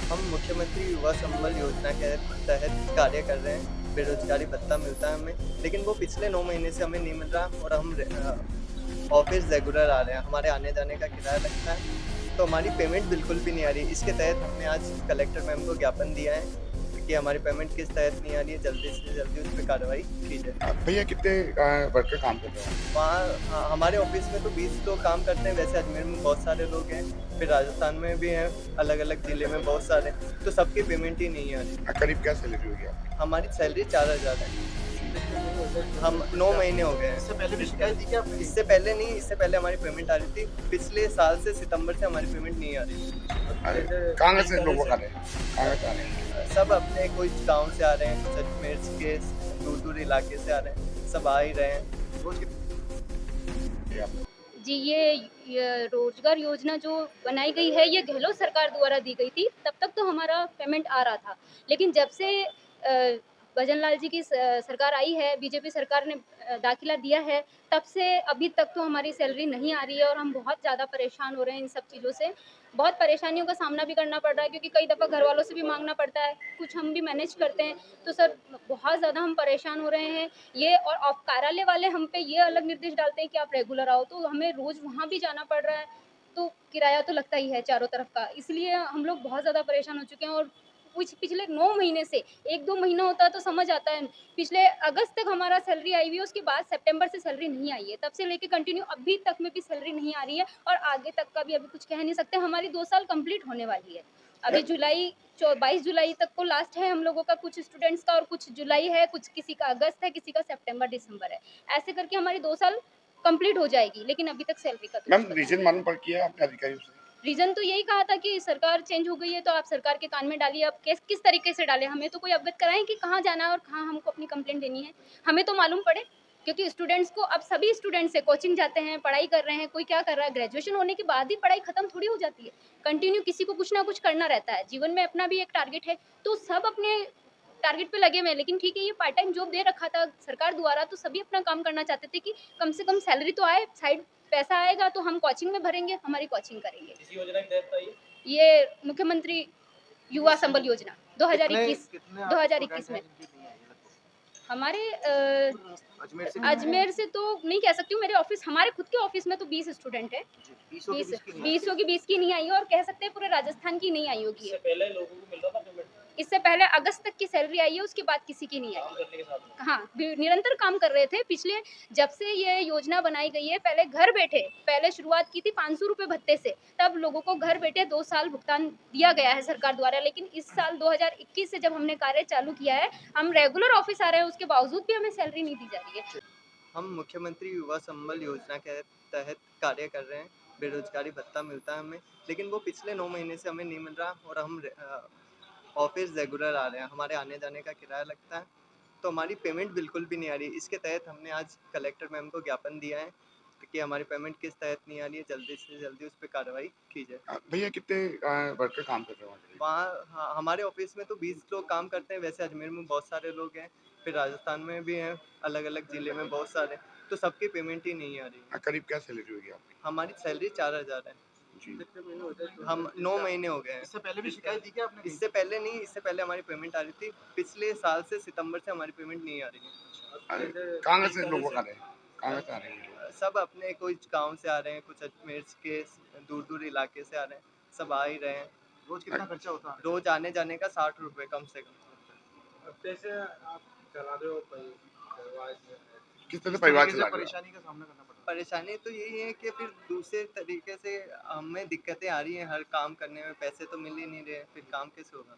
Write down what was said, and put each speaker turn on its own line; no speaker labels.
हम मुख्यमंत्री युवा संबल योजना के तहत कार्य कर रहे हैं। बेरोज़गारी भत्ता मिलता है हमें, लेकिन वो पिछले 9 महीने से हमें नहीं मिल रहा और हम ऑफ़िस रेगुलर आ रहे हैं। हमारे आने-जाने का किराया लगता है, तो हमारी पेमेंट बिल्कुल भी नहीं आ रही। इसके तहत हमने आज कलेक्टर मैम को ज्ञापन दिया है कि हमारी पेमेंट किस तहत नहीं आ रही है, जल्दी से जल्दी उस पे कार्रवाई की जाए।
भैया कितने वर्कर काम कर रहे हो?
वहाँ हमारे ऑफ़िस में तो 20 लोग काम करते हैं, वैसे अजमेर में बहुत सारे लोग हैं, फिर राजस्थान में भी हैं, अलग-अलग ज़िले में बहुत सारे, तो सबकी पेमेंट ही नहीं आ रही।
करीब क्या सैलरी होगी आपकी?
हमारी सैलरी 4000 है। हम 9 महीने हो गए हैं।
इससे पहले भी शिकायत दी क्या आपने?
इससे पहले नहीं, इससे पहले हमारी पेमेंट आ रही थी। पिछले साल से सितंबर से हमारी पेमेंट नहीं आ रही थी।
कहाँ से लोग आ रहे हैं? कहाँ से आ रहे हैं?
सब अपने कुछ गाँव से आ रहे हैं, कुछ अजमेर के दूर-दूर इलाके से आ रहे हैं, सब आ ही रहे हैं।
रोज कितने आप?
जी, ये रोज़गार योजना जो बनाई गई है, ये गहलोत सरकार द्वारा दी गई थी, तब तक तो हमारा पेमेंट आ रहा था। लेकिन जब से भजन लाल जी की सरकार आई है, बीजेपी सरकार ने दाखिला दिया है, तब से अभी तक तो हमारी सैलरी नहीं आ रही है और हम बहुत ज़्यादा परेशान हो रहे हैं इन सब चीज़ों से। बहुत परेशानियों का सामना भी करना पड़ रहा है क्योंकि कई दफ़ा घरवालों से भी माँगना पड़ता है, कुछ हम भी मैनेज करते हैं। तो सर, बहुत ज़्यादा हम परेशान हो रहे हैं। ये और कार्यालय वाले हम पे ये अलग निर्देश डालते हैं कि आप रेगुलर आओ, तो हमें रोज़ वहाँ भी जाना पड़ रहा है, तो किराया तो लगता ही है चारों तरफ का। इसलिए हम लोग बहुत ज़्यादा परेशान हो चुके हैं और कुछ पिछले 9 महीने से 1-2 महीना होता तो समझ आता है। पिछले अगस्त तक हमारा सैलरी आई हुई है, उसके बाद सितंबर से सैलरी नहीं आई है। तब से लेके कंटिन्यू अभी तक में भी सैलरी नहीं आ रही है और आगे तक का भी अभी कुछ कह नहीं सकते। हमारी 2 साल कंप्लीट होने वाली है। अभी जुलाई 22 जुलाई तक को लास्ट है हम लोगों का, कुछ स्टूडेंट्स का, और कुछ जुलाई है, कुछ किसी का अगस्त है, किसी का सितंबर दिसंबर है। ऐसे करके हमारी 2 साल कंप्लीट हो जाएगी, लेकिन अभी तक सैलरी का तो
मैम
कुछ पता
रीजन
नहीं।
मालूम पड़ किया आपने अधिकारियों से?
रीज़न तो यही कहा था कि सरकार चेंज हो गई है, तो आप सरकार के कान में डालिए। अब किस तरीके से डालें? हमें तो कोई अवगत कराएँ कि कहाँ जाना है और कहाँ हमको अपनी कंप्लेंट देनी है। हमें तो मालूम पड़े, क्योंकि स्टूडेंट्स को अब सभी स्टूडेंट्स हैं, कोचिंग जाते हैं, पढ़ाई कर रहे हैं, कोई क्या कर रहा है, ग्रेजुएशन होने के बाद ही पढ़ाई खत्म थोड़ी हो जाती है। कंटिन्यू किसी को कुछ ना कुछ करना रहता है। जीवन में अपना भी एक टारगेट है, तो सब अपने टारगेट पे लगे हुए हैं। लेकिन ठीक है, ये पार्ट टाइम जॉब दे रखा था सरकार द्वारा, तो सभी अपना काम करना चाहते थे कि कम से कम सैलरी तो आए, साइड पैसा आएगा तो हम कोचिंग में भरेंगे, हमारी कोचिंग करेंगे। इस योजना के तहत था ये मुख्यमंत्री युवा संबल योजना 2021 2021 में। हमारे अजमेर से तो नहीं कह सकती हूँ, मेरे ऑफिस, हमारे खुद के ऑफिस में तो 20 स्टूडेंट है। 20 की नहीं आई है और कह सकते हैं पूरे राजस्थान की नहीं आई होगी। इससे पहले लोगों को मिल रहा था पेमेंट? इससे पहले अगस्त तक की सैलरी आई है, उसके बाद किसी की नहीं आई। हाँ, निरंतर काम कर रहे थे। पिछले जब से ये योजना बनाई गई है, पहले घर बैठे, पहले शुरुआत की थी 500 रुपए भत्ते से, तब लोगों को घर बैठे 2 साल भुगतान दिया गया है सरकार द्वारा। लेकिन इस साल 2021 से जब हमने कार्य चालू किया है, हम रेगुलर ऑफिस आ रहे हैं, उसके बावजूद भी हमें सैलरी नहीं दी जा रही है।
हम मुख्यमंत्री युवा संबल योजना के तहत कार्य कर रहे हैं। बेरोज़गारी भत्ता मिलता है हमें, लेकिन वो पिछले 9 महीने से हमें नहीं मिल रहा और हम ऑफ़िस रेगुलर आ रहे हैं। हमारे आने-जाने का किराया लगता है, तो हमारी पेमेंट बिल्कुल भी नहीं आ रही। इसके तहत हमने आज कलेक्टर मैम को ज्ञापन दिया है कि हमारी पेमेंट किस तहत नहीं आ रही है, जल्दी से जल्दी उस पे कार्रवाई की जाए।
भैया कितने वर्कर काम कर रहे हो वहाँ?
वहाँ हमारे ऑफ़िस में तो 20 लोग काम करते हैं, वैसे अजमेर में बहुत सारे लोग हैं, फिर राजस्थान में भी हैं, अलग-अलग ज़िले में बहुत सारे, तो सबकी पेमेंट ही नहीं आ रही।
करीब क्या सैलरी होगी आपकी?
हमारी सैलरी 4000 है।
जी।
हम 9 महीने हो गए हैं।
इससे पहले भी शिकायत दी क्या आपने?
इससे पहले नहीं, इससे पहले हमारी पेमेंट आ रही थी। पिछले साल से सितंबर से हमारी पेमेंट नहीं आ रही है।
कहाँ से लोग आ रहे हैं? कहाँ से आ रहे हैं लोग?
सब अपने कुछ गाँव से आ रहे हैं, कुछ अजमेर के दूर-दूर इलाके से आ रहे हैं, सब आ ही रहे हैं।
रोज कितना खर्चा होता है?
रोज़ आने-जाने का 60 रुपए कम से कम।
अब जैसे आप चला रहे हो परिवार से,
किस तरह से परिवार चला रहे हो?
परेशानी का सामना करना पड़ता
परेशानी तो यही है कि फिर दूसरे तरीके से हमें दिक्कतें आ रही हैं हर काम करने में, पैसे तो मिल ही नहीं रहे, फिर काम कैसे होगा?